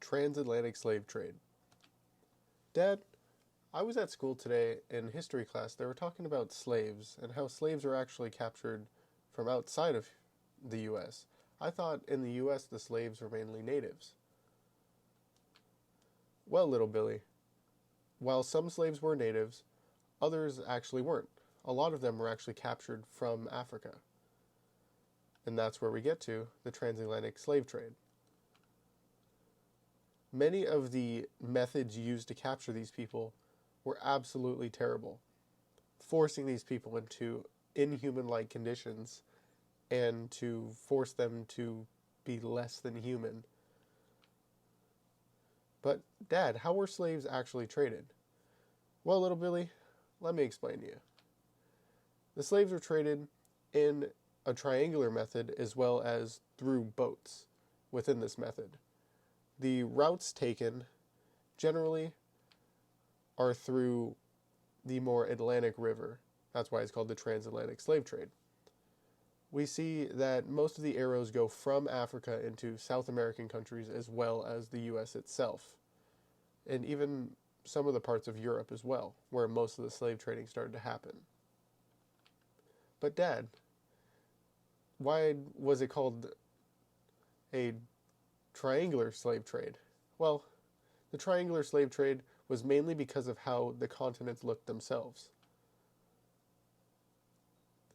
Transatlantic slave trade. Dad, I was at school today in history class. They were talking about slaves and how slaves are actually captured from outside of the U.S. I thought in the U.S. the slaves were mainly natives. Well, little Billy, while some slaves were natives, others actually weren't. A lot of them were actually captured from Africa. And that's where we get to the transatlantic slave trade. Many of the methods used to capture these people were absolutely terrible, forcing these people into inhuman-like conditions and to force them to be less than human. But, Dad, how were slaves actually traded? Well, little Billy, let me explain to you. The slaves were traded in a triangular method as well as through boats within this method. The routes taken generally are through the more Atlantic River. That's why it's called the transatlantic slave trade. We see that most of the arrows go from Africa into South American countries as well as the U.S. itself, and even some of the parts of Europe as well, where most of the slave trading started to happen. But Dad, why was it called a triangular slave trade? Well, the triangular slave trade was mainly because of how the continents looked themselves.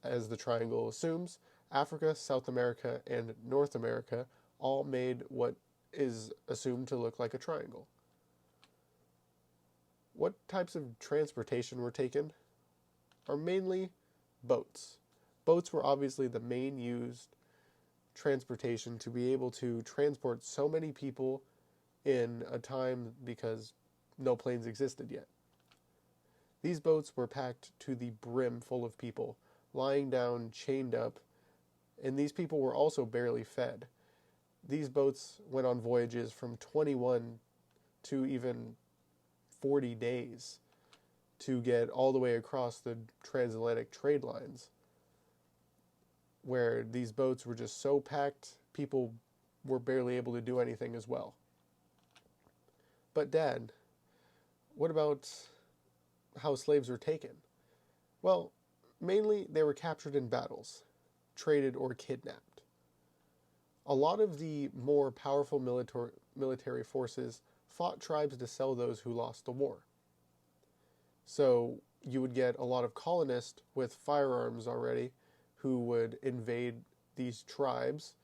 As the triangle assumes, Africa, South America, and North America all made what is assumed to look like a triangle. What types of transportation were taken are mainly boats. Boats were obviously the main used transportation to be able to transport so many people in a time because no planes existed yet. These boats were packed to the brim full of people, lying down, chained up, and these people were also barely fed. These boats went on voyages from 21 to even 40 days to get all the way across the transatlantic trade lines, where these boats were just so packed, people were barely able to do anything as well. But Dad, what about how slaves were taken? Well, mainly they were captured in battles, traded, or kidnapped. A lot of the more powerful military forces fought tribes to sell those who lost the war. So you would get a lot of colonists with firearms already who would invade these tribes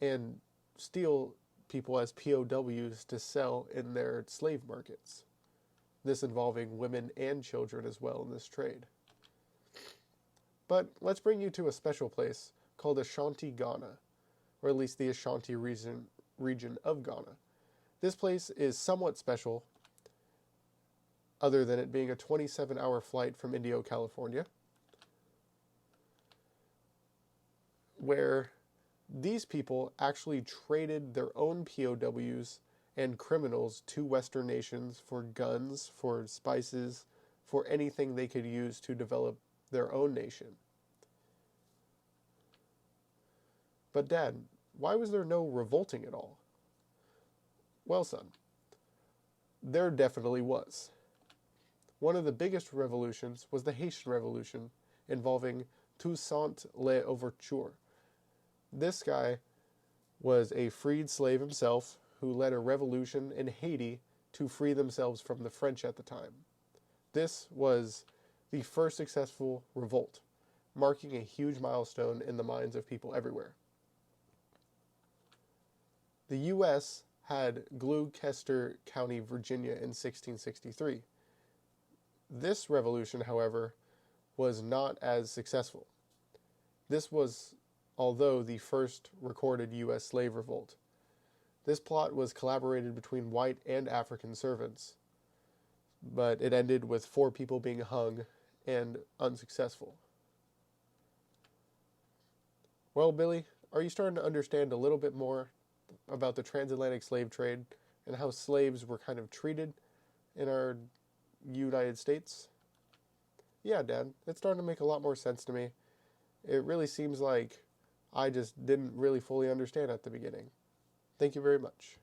and steal people as POWs to sell in their slave markets. This involving women and children as well in this trade. But let's bring you to a special place called Ashanti, Ghana, or at least the Ashanti region of Ghana. This place is somewhat special, other than it being a 27-hour flight from Indio, California, where these people actually traded their own POWs and criminals to Western nations for guns, for spices, for anything they could use to develop their own nation. But Dad, why was there no revolting at all? Well, son, there definitely was. One of the biggest revolutions was the Haitian Revolution, involving Toussaint L'Ouverture. This guy was a freed slave himself who led a revolution in Haiti to free themselves from the French at the time. This was the first successful revolt, marking a huge milestone in the minds of people everywhere. The U.S. had Gloucester County, Virginia in 1663. This revolution, however, was not as successful. This was, although, the first recorded U.S. slave revolt. This plot was collaborated between white and African servants, but it ended with 4 people being hung and unsuccessful. Well, Billy, are you starting to understand a little bit more about the transatlantic slave trade and how slaves were kind of treated in our United States? Yeah, Dad, it's starting to make a lot more sense to me. It really seems like I just didn't really fully understand at the beginning. Thank you very much.